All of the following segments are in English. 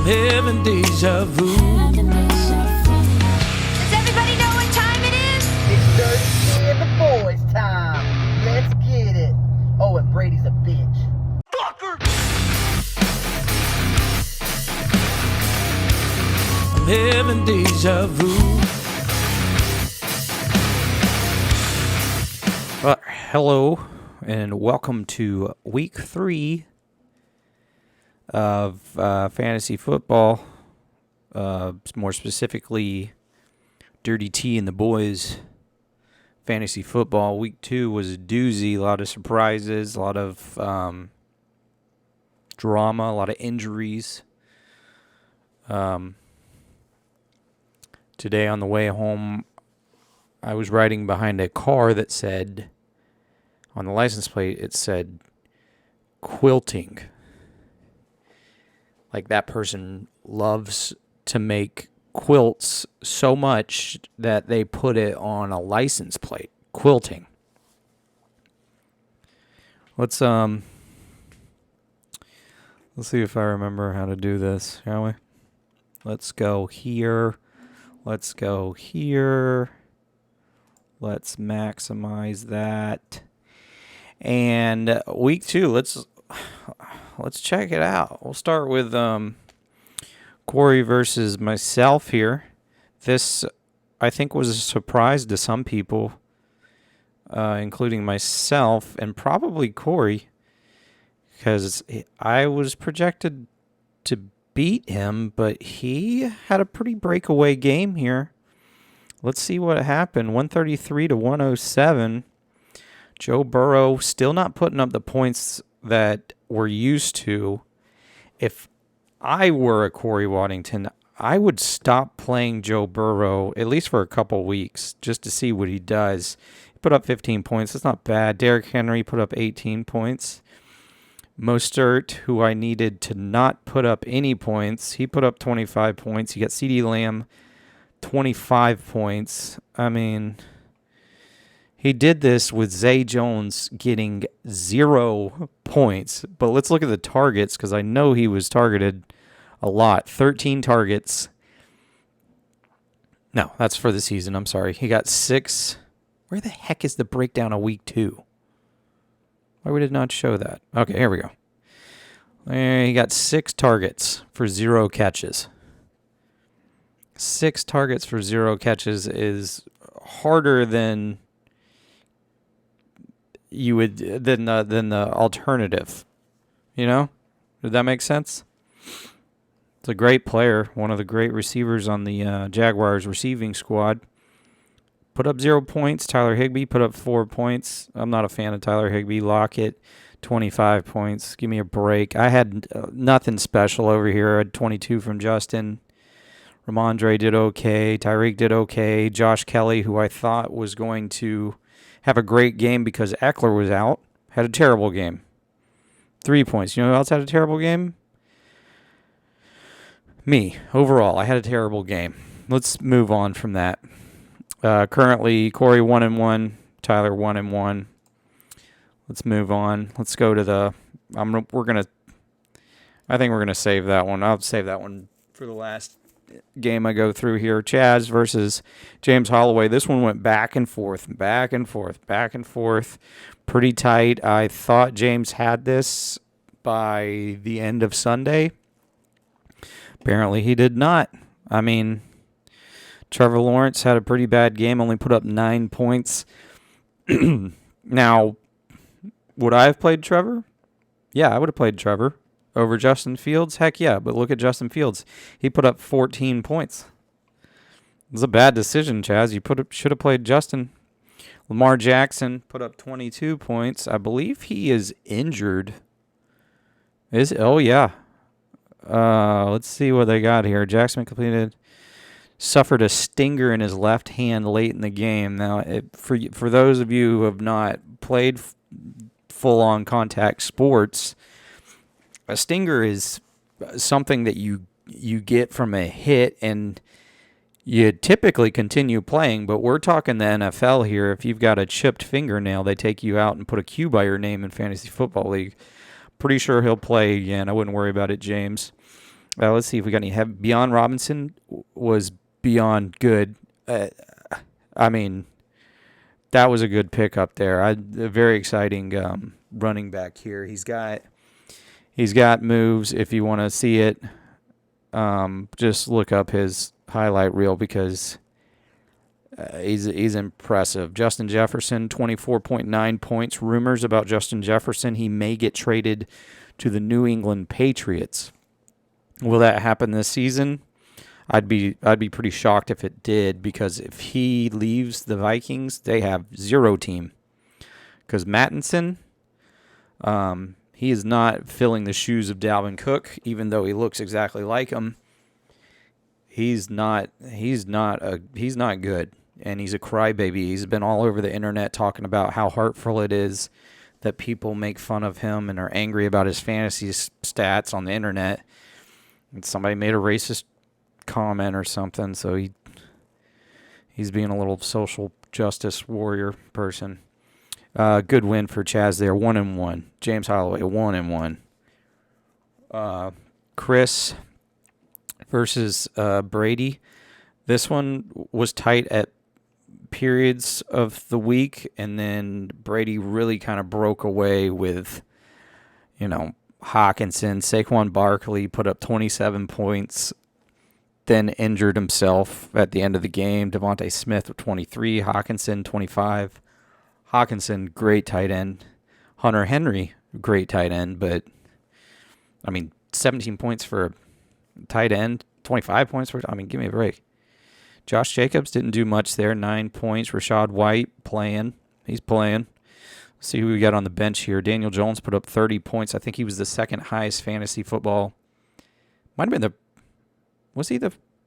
having deja vu. Does everybody know what time it is? It's Thursday and the boys' time. Let's get it. Oh, and Brady's a bitch. Fucker! I'm having deja vu. Hello, and welcome to week 3 of fantasy football. More specifically, Dirty T and the boys fantasy football. Week 2 was a doozy. A lot of surprises, a lot of drama, a lot of injuries. Today on the way home, I was riding behind a car that said, on the license plate, it said quilting. Like that person loves to make quilts so much that they put it on a license plate. Quilting. Let's see if I remember how to do this, shall we? Let's go here. Let's go here. Let's maximize that. And week 2, let's check it out. We'll start with Corey versus myself here. This, I think, was a surprise to some people, including myself and probably Corey, because I was projected to beat him, but he had a pretty breakaway game here. Let's see what happened. 133 to 107. Joe Burrow still not putting up the points that we're used to. If I were a Corey Waddington, I would stop playing Joe Burrow, at least for a couple weeks, just to see what he does. He put up 15 points. That's not bad. Derrick Henry put up 18 points. Mostert, who I needed to not put up any points, he put up 25 points. You got CeeDee Lamb, 25 points. I mean, he did this with Zay Jones getting 0 points. But let's look at the targets, because I know he was targeted a lot. 13 targets. No, that's for the season. I'm sorry. He got 6. Where the heck is the breakdown of week 2? Why would it not show that? Okay, here we go. He got 6 targets for 0 catches. 6 targets for 0 catches is harder than you would than the alternative. You know? Did that make sense? It's a great player, one of the great receivers on the Jaguars receiving squad. Put up 0 points. Tyler Higbee put up 4 points. I'm not a fan of Tyler Higbee. Lockett, 25 points. Give me a break. I had nothing special over here. I had 22 from Justin. Ramondre did okay. Tyreek did okay. Josh Kelly, who I thought was going to have a great game because Eckler was out, had a terrible game. 3 points. You know who else had a terrible game? Me. Overall, I had a terrible game. Let's move on from that. Currently, Corey 1-1, Tyler 1-1. Let's move on. Let's go to the. I think we're gonna save that one. I'll save that one for the last game I go through here. Chaz versus James Holloway. This one went back and forth, back and forth, back and forth. Pretty tight. I thought James had this by the end of Sunday. Apparently, he did not. I mean, Trevor Lawrence had a pretty bad game, only put up 9 points. Now, would I have played Trevor? Yeah, I would have played Trevor over Justin Fields. Heck yeah, but look at Justin Fields. He put up 14 points. It was a bad decision, Chaz. You should have played Justin. Lamar Jackson put up 22 points. I believe he is injured. Oh, yeah. Let's see what they got here. Jackson suffered a stinger in his left hand late in the game. Now, for those of you who have not played full-on contact sports, a stinger is something that you get from a hit, and you typically continue playing, but we're talking the NFL here. If you've got a chipped fingernail, they take you out and put a Q by your name in Fantasy Football League. Pretty sure he'll play again. I wouldn't worry about it, James. Let's see if we got any. Beyond Robinson was beyond good. I mean, that was a good pick up there. A very exciting running back here. He's got moves. If you want to see it, just look up his highlight reel because he's impressive. Justin Jefferson, 24.9 points. Rumors about Justin Jefferson. He may get traded to the New England Patriots. Will that happen this season? I'd be pretty shocked if it did, because if he leaves the Vikings, they have zero team. Because Mattinson, he is not filling the shoes of Dalvin Cook, even though he looks exactly like him. He's not good, and he's a crybaby. He's been all over the internet talking about how hurtful it is that people make fun of him and are angry about his fantasy stats on the internet. And somebody made a racist comment or something, so he's being a little social justice warrior person. Good win for Chaz there, 1-1. James Holloway, 1-1. Chris versus Brady. This one was tight at periods of the week, and then Brady really kind of broke away with, Hawkinson. Saquon Barkley put up 27 points, then injured himself at the end of the game. Devontae Smith with 23, Hawkinson 25. Hawkinson, great tight end. Hunter Henry, great tight end, but 17 points for a tight end, 25 points for, give me a break. Josh Jacobs didn't do much there, 9 points. Rashad White playing. He's playing. Let's see who we got on the bench here. Daniel Jones put up 30 points. I think he was the second highest fantasy football. Might have been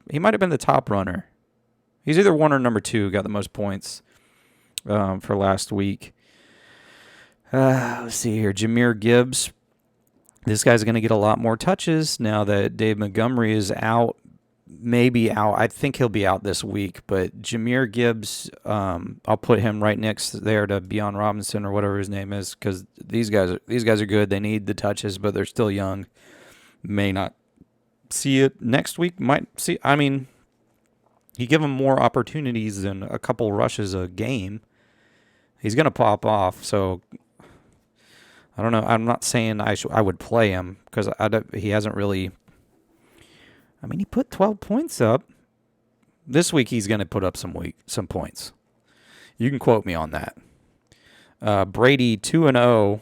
he might have been the top runner. He's either one or number two, got the most points for last week. Let's see here. Jahmyr Gibbs. This guy's going to get a lot more touches now that Dave Montgomery is out. Maybe out. I think he'll be out this week. But Jahmyr Gibbs, I'll put him right next there to Beyond Robinson or whatever his name is, because these guys are good. They need the touches, but they're still young. May not see it next week. Might see. You give him more opportunities than a couple rushes a game, he's going to pop off. So I don't know. I'm not saying I would play him, because he hasn't really. He put 12 points up. This week he's going to put up some points. You can quote me on that. Brady 2-0.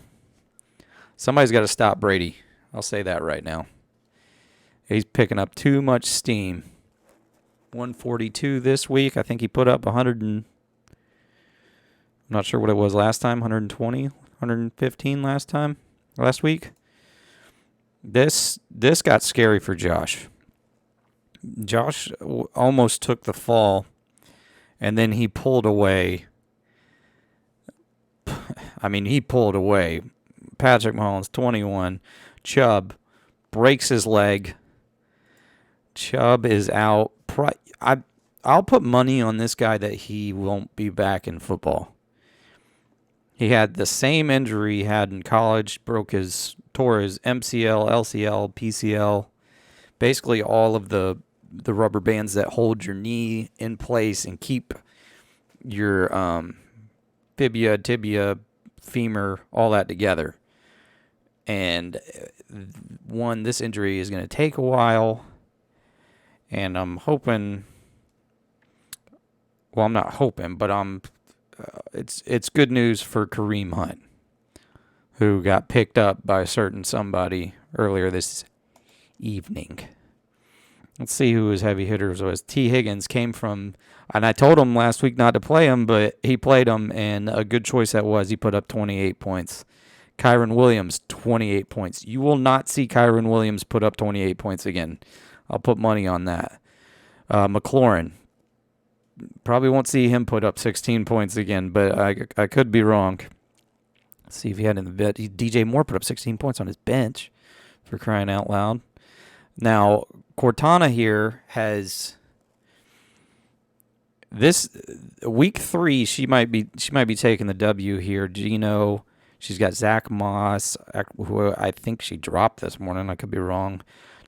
Somebody's got to stop Brady. I'll say that right now. He's picking up too much steam. 142 this week. I think he put up 100 and... I'm not sure what it was last time. 120, 115 last week. This got scary for Josh. Josh almost took the fall, and then he pulled away. He pulled away. Patrick Mahomes, 21. Chubb breaks his leg. Chubb is out. I'll put money on this guy that he won't be back in football. He had the same injury he had in college, tore his MCL, LCL, PCL, basically all of the rubber bands that hold your knee in place and keep your fibula, tibia, femur, all that together. And this injury is going to take a while, and I'm hoping. Well, I'm not hoping, but it's good news for Kareem Hunt, who got picked up by a certain somebody earlier this evening. Let's see who his heavy hitters was. T. Higgins came from, and I told him last week not to play him, but he played him, and a good choice that was. He put up 28 points. Kyron Williams, 28 points. You will not see Kyron Williams put up 28 points again. I'll put money on that. McLaurin, probably won't see him put up 16 points again, but I could be wrong. Let's see if he had in the bet. DJ Moore put up 16 points on his bench, for crying out loud. Now, Cortana here has this week 3. She might be taking the W here. Gino, she's got Zach Moss, who I think she dropped this morning. I could be wrong.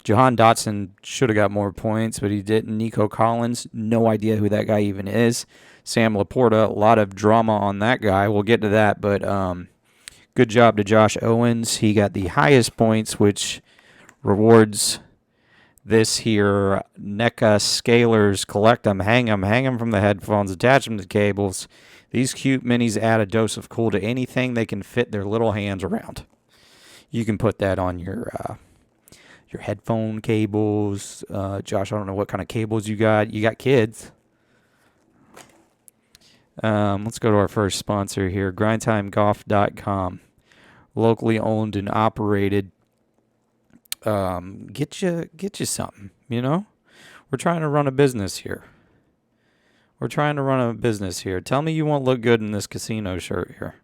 Jahan Dotson should have got more points, but he didn't. Nico Collins, no idea who that guy even is. Sam Laporta, a lot of drama on that guy. We'll get to that, but good job to Josh Owens. He got the highest points, which rewards this here. NECA scalers, collect them, hang them from the headphones, attach them to cables. These cute minis add a dose of cool to anything they can fit their little hands around. You can put that on your headphone cables. Josh, I don't know what kind of cables you got. You got kids. Let's go to our first sponsor here, grindtimegolf.com. Locally owned and operated. Get you something, you know? We're trying to run a business here. Tell me you won't look good in this casino shirt here.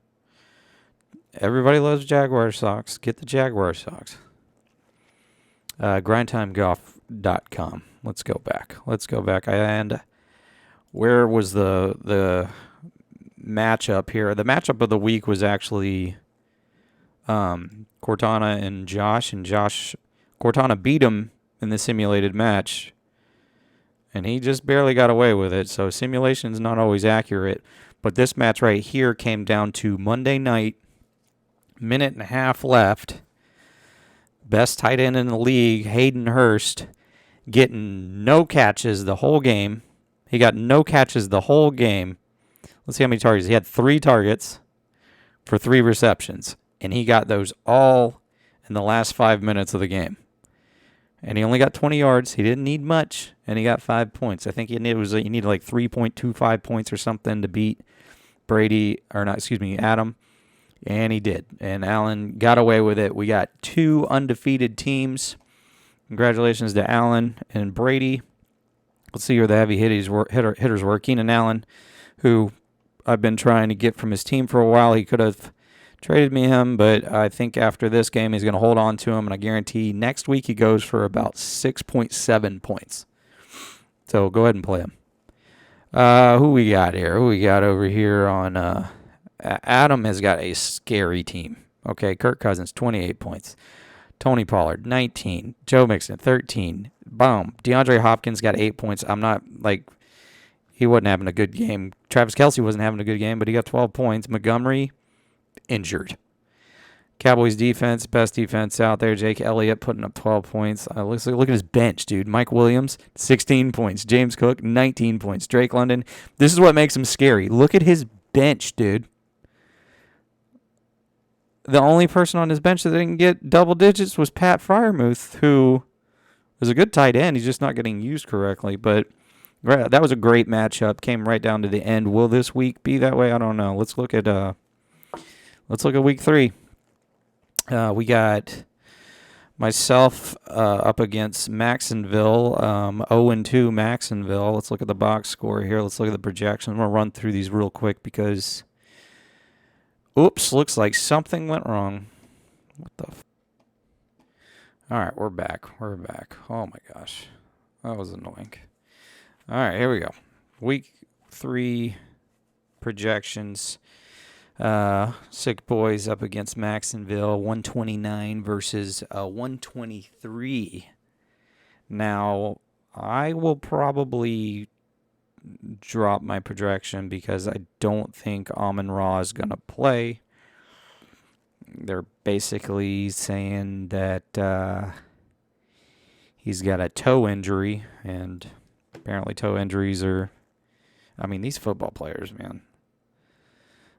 Everybody loves Jaguar socks. Get the Jaguar socks. Grindtimegolf.com. Let's go back. And where was the matchup here? The matchup of the week was actually Cortana and Josh. And Cortana beat him in the simulated match. And he just barely got away with it. So simulation's not always accurate. But this match right here came down to Monday night. Minute and a half left. Best tight end in the league, Hayden Hurst, getting no catches the whole game. He got no catches the whole game. Let's see how many targets. He had 3 targets for 3 receptions. And he got those all in the last 5 minutes of the game. And he only got 20 yards. He didn't need much. And he got 5 points. I think he needed like 3.25 points or something to beat Adam. And he did. And Alan got away with it. We got 2 undefeated teams. Congratulations to Alan and Brady. Let's see where the heavy hitters were. Keenan Allen, who I've been trying to get from his team for a while. He could have traded me him, but I think after this game he's going to hold on to him, and I guarantee next week he goes for about 6.7 points. So go ahead and play him. Who we got here? Who we got over here on... Adam has got a scary team. Okay, Kirk Cousins, 28 points. Tony Pollard, 19. Joe Mixon, 13. Boom. DeAndre Hopkins got 8 points. I'm not, he wasn't having a good game. Travis Kelce wasn't having a good game, but he got 12 points. Montgomery, injured. Cowboys defense, best defense out there. Jake Elliott putting up 12 points. Look at his bench, dude. Mike Williams, 16 points. James Cook, 19 points. Drake London. This is what makes him scary. Look at his bench, dude. The only person on his bench that didn't get double digits was Pat Freiermuth, who is a good tight end. He's just not getting used correctly. But that was a great matchup. Came right down to the end. Will this week be that way? I don't know. Let's look at week 3. We got myself up against Maxonville, 0-2 Maxonville. Let's look at the box score here. Let's look at the projections. I'm going to run through these real quick because... Oops, looks like something went wrong. What the All right, we're back. Oh my gosh. That was annoying. All right, here we go. Week 3 projections. Sick Boys up against Maxonville, 129 versus 123. Now, I will probably drop my projection because I don't think Amon-Ra is going to play. They're basically saying that he's got a toe injury, and apparently toe injuries are... I mean, these football players, man.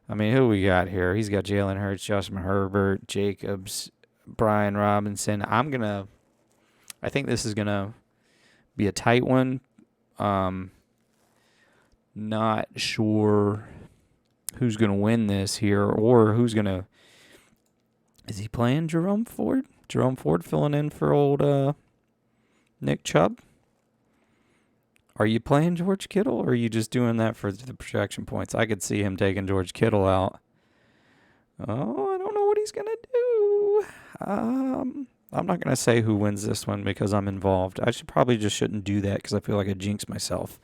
I mean, who we got here? He's got Jalen Hurts, Justin Herbert, Jacobs, Brian Robinson. I think this is going to be a tight one. Not sure who's going to win this here or who's going to... Is he playing Jerome Ford? Jerome Ford filling in for old Nick Chubb? Are you playing George Kittle, or are you just doing that for the projection points? I could see him taking George Kittle out. Oh, I don't know what he's going to do. I'm not going to say who wins this one because I'm involved. I probably just shouldn't do that because I feel like I jinxed myself.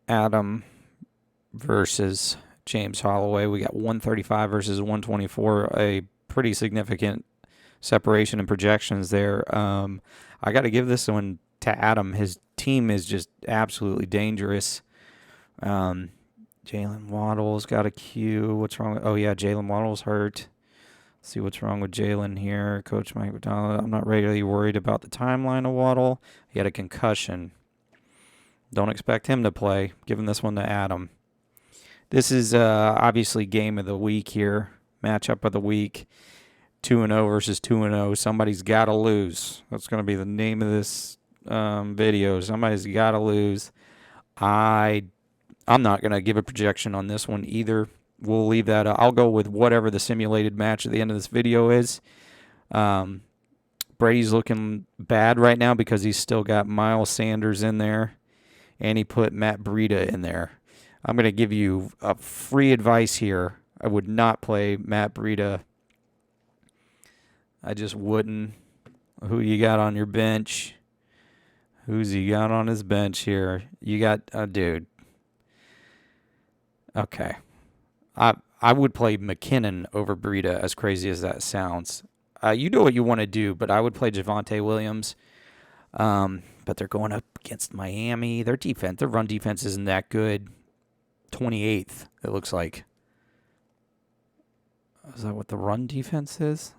Adam versus James Holloway. We got 135 versus 124, a pretty significant separation in projections there. I got to give this one to Adam. His team is just absolutely dangerous. Jalen Waddle's got a Q. What's wrong? Oh, yeah, Jalen Waddle's hurt. Let's see what's wrong with Jalen here. Coach Mike McDonald, I'm not really worried about the timeline of Waddle. He had a concussion. Don't expect him to play. Giving this one to Adam. This is obviously game of the week here. Matchup of the week. 2-0 versus 2-0. Somebody's got to lose. That's going to be the name of this video. Somebody's got to lose. I'm not going to give a projection on this one either. We'll leave that. I'll go with whatever the simulated match at the end of this video is. Brady's looking bad right now because he's still got Miles Sanders in there. And he put Matt Breida in there. I'm going to give you a free advice here. I would not play Matt Breida. I just wouldn't. Who you got on your bench? Who's he got on his bench here? You got a dude. Okay. I would play McKinnon over Breida, as crazy as that sounds. You do what you want to do, but I would play Javonte Williams. But they're going up against Miami. Their run defense isn't that good. 28th, it looks like. Is that what the run defense is?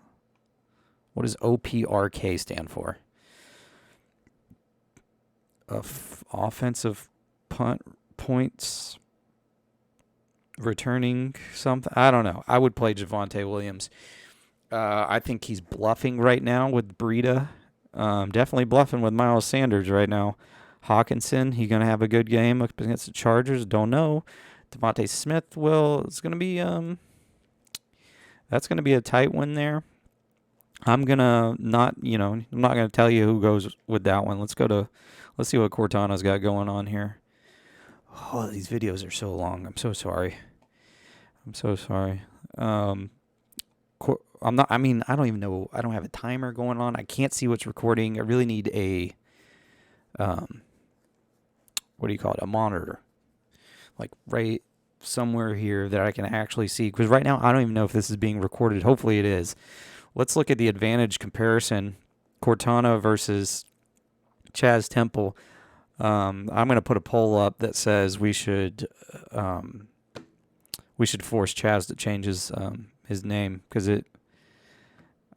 What does OPRK stand for? Offensive punt points returning something. I don't know. I would play Javonte Williams. I think he's bluffing right now with Breida. Definitely bluffing with Miles Sanders right now. Hawkinson, he going to have a good game up against the Chargers? Don't know. Devontae Smith will. It's going to be that's going to be a tight one there. I'm going to not, I'm not going to tell you who goes with that one. Let's see what Cortana's got going on here. Oh, these videos are so long. I'm so sorry. I don't even know. I don't have a timer going on. I can't see what's recording. I really need a, what do you call it? A monitor. Like right somewhere here that I can actually see. Because right now, I don't even know if this is being recorded. Hopefully it is. Let's look at the advantage comparison. Cortana versus Chaz Temple. I'm going to put a poll up that says we should force Chaz to change his name, because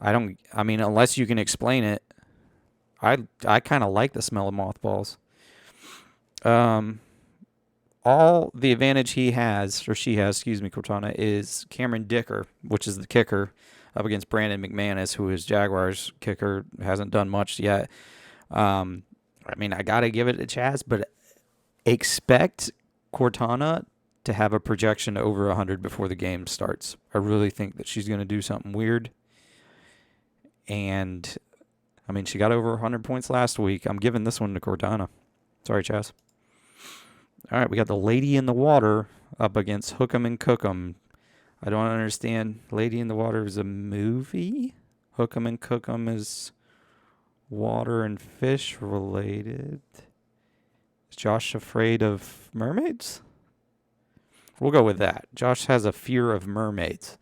unless you can explain it, I kind of like the smell of mothballs. All the advantage she has, Cortana, is Cameron Dicker, which is the kicker, up against Brandon McManus, who is Jaguars kicker, hasn't done much yet. I got to give it to Chaz, but expect Cortana to have a projection over 100 before the game starts. I really think that she's going to do something weird. And, she got over 100 points last week. I'm giving this one to Cortana. Sorry, Chaz. All right, we got the Lady in the Water up against Hook'em and Cook'em. I don't understand. Lady in the Water is a movie? Hook'em and Cook'em is water and fish related. Is Josh afraid of mermaids? We'll go with that. Josh has a fear of mermaids.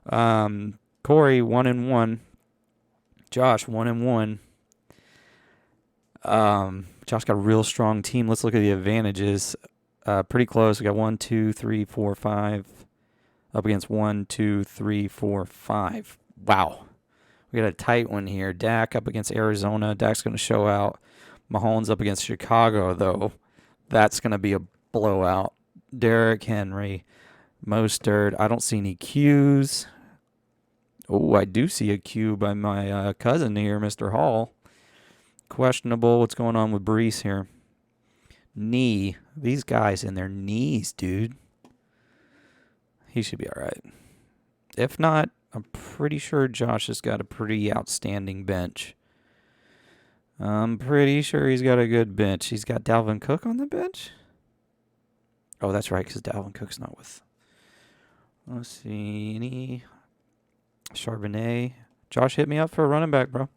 Corey, 1-1. Josh, 1-1. Josh got a real strong team. Let's look at the advantages. Pretty close. We got 1, 2, 3, 4, 5. Up against 1, 2, 3, 4, 5. Wow. We got a tight one here. Dak up against Arizona. Dak's going to show out. Mahomes up against Chicago, though. That's going to be a blowout. Derrick Henry. Mostert. I don't see any Qs. Oh, I do see a Q by my cousin here, Mr. Hall. Questionable. What's going on with Brees here? Knee. These guys in their knees, dude. He should be all right. If not, I'm pretty sure Josh has got a pretty outstanding bench. I'm pretty sure he's got a good bench. He's got Dalvin Cook on the bench? Oh, that's right, because Dalvin Cook's not with. Let's see. Any Charbonnet. Josh, hit me up for a running back, bro.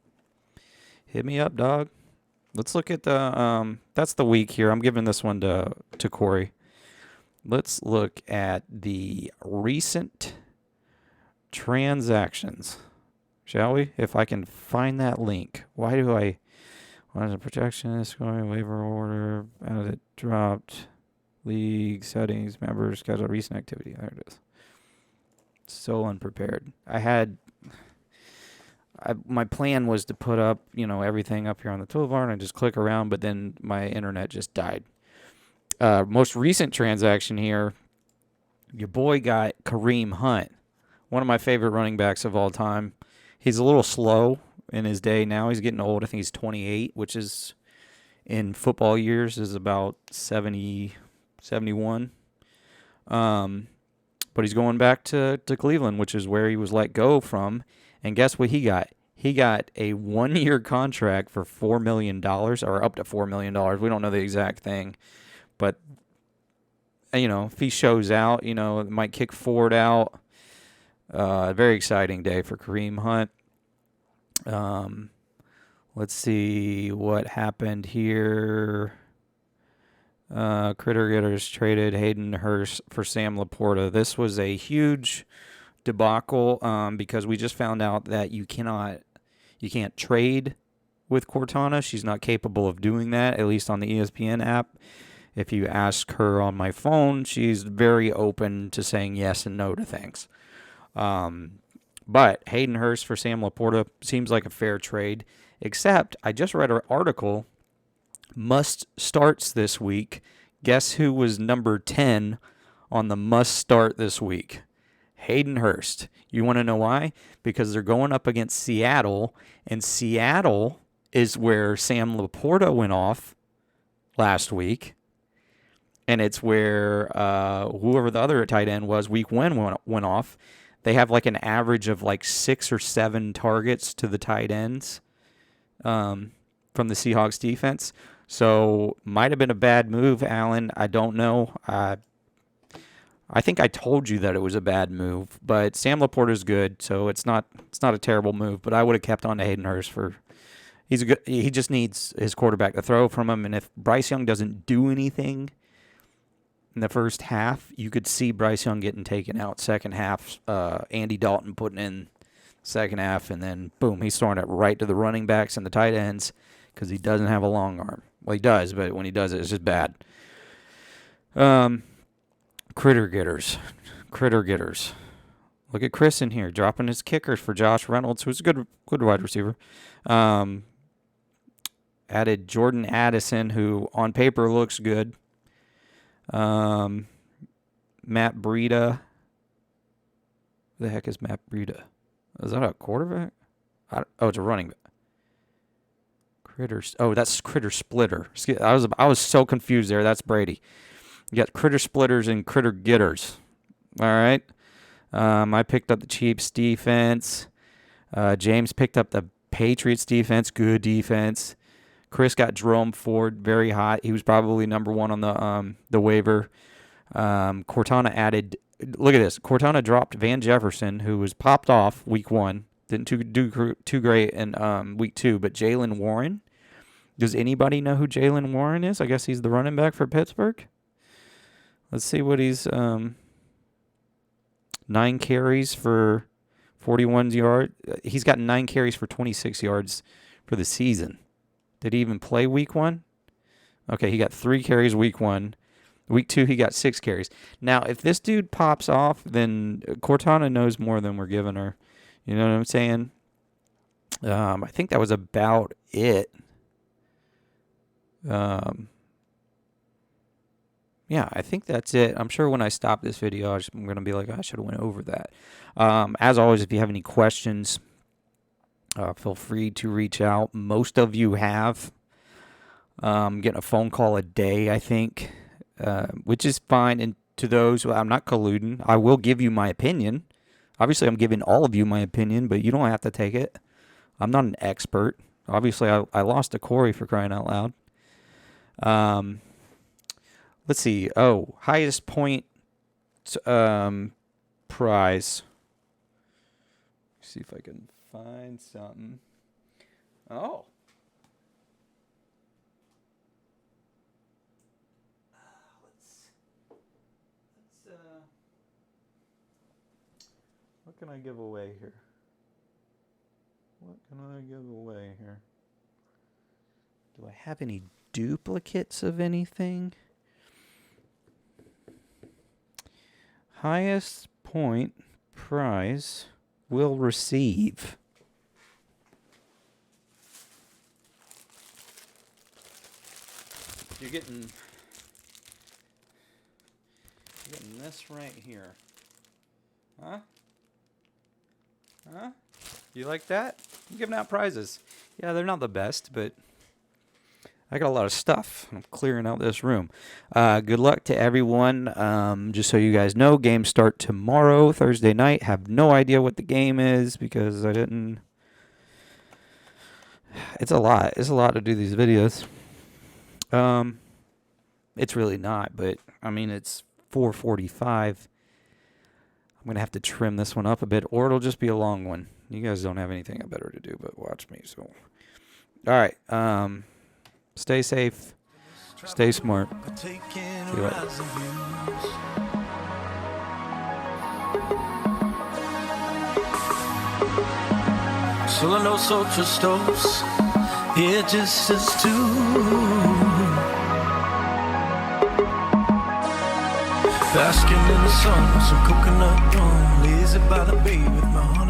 Hit me up, dog. Let's look at the that's the week here. I'm giving this one to Corey. let's look at the recent transactions, shall we? If I can find that link. Why is the protection is going waiver order? As it dropped, league settings, members, schedule, recent activity. There it is. So unprepared. My plan was to put up, everything up here on the toolbar and I just click around, but then my internet just died. Most recent transaction here, your boy got Kareem Hunt, one of my favorite running backs of all time. He's a little slow in his day now. He's getting old. I think he's 28, which is in football years is about 70, 71. But he's going back to Cleveland, which is where he was let go from. And guess what he got? He got a 1-year contract for $4 million, or up to $4 million. We don't know the exact thing. But, if he shows out, it might kick Ford out. Very exciting day for Kareem Hunt. Let's see what happened here. Critter Getters traded Hayden Hurst for Sam Laporta. This was a huge debacle because we just found out that you can't trade with Cortana. She's not capable of doing that, at least on the ESPN app. If you ask her on my phone, she's very open to saying yes and no to things. But Hayden Hurst for Sam Laporta seems like a fair trade, except I just read an article, must starts this week. Guess who was number 10 on the must start this week? Hayden Hurst. You want to know why? Because they're going up against Seattle, and Seattle is where Sam Laporta went off last week. And it's where whoever the other tight end was week 1 went off. They have like an average of like 6 or 7 targets to the tight ends from the Seahawks defense. So might have been a bad move, Alan. I don't know. I think I told you that it was a bad move, but Sam Laporta's good, so it's not a terrible move. But I would have kept on to Hayden Hurst he just needs his quarterback to throw from him, and if Bryce Young doesn't do anything in the first half, you could see Bryce Young getting taken out. Second half, Andy Dalton putting in second half, and then boom, he's throwing it right to the running backs and the tight ends because he doesn't have a long arm. Well, he does, but when he does it, it's just bad. Critter Getters. Look at Chris in here dropping his kickers for Josh Reynolds, who's a good wide receiver. Added Jordan Addison, who on paper looks good. Matt Breida. Who the heck is Matt Breida? Is that a quarterback? It's a running back. That's Critter Splitter. I was so confused there. That's Brady. You got Critter Splitters and Critter Getters. All right. I picked up the Chiefs defense. James picked up the Patriots defense. Good defense. Chris got Jerome Ford, very hot. He was probably number 1 on the waiver. Cortana added. Look at this. Cortana dropped Van Jefferson, who was popped off week 1. Didn't do too great in week 2. But Jaylen Warren. Does anybody know who Jaylen Warren is? I guess he's the running back for Pittsburgh. Let's see what he's 9 carries for 41 yards. He's got 9 carries for 26 yards for the season. Did he even play week 1? Okay, he got 3 carries week 1. Week 2, he got 6 carries. Now, if this dude pops off, then Cortana knows more than we're giving her. You know what I'm saying? I think that was about it. Yeah, I think that's it. I'm sure when I stop this video, I'm going to be like, I should have went over that. As always, if you have any questions, feel free to reach out. Most of you have. Getting a phone call a day, I think, which is fine. And to those, I'm not colluding. I will give you my opinion. Obviously, I'm giving all of you my opinion, but you don't have to take it. I'm not an expert. Obviously, I lost to Corey, for crying out loud. Let's see. Oh, highest point prize. Let's see if I can find something. Oh. What can I give away here? What can I give away here? Do I have any duplicates of anything? Highest point prize will receive. You're getting this right here. Huh? Huh? You like that? I'm giving out prizes. Yeah, they're not the best, but I got a lot of stuff. I'm clearing out this room. Good luck to everyone. Just so you guys know, games start tomorrow, Thursday night. Have no idea what the game is because I didn't. It's a lot. It's a lot to do these videos. It's really not, but I mean, it's 4:45. I'm going to have to trim this one up a bit, or it'll just be a long one. You guys don't have anything better to do but watch me, so. All right. Stay safe. Stay smart. See you later. Solo los otros dos, yeah, just us two. Basking in the sun, some coconut rum, lazy by the bay with my honey.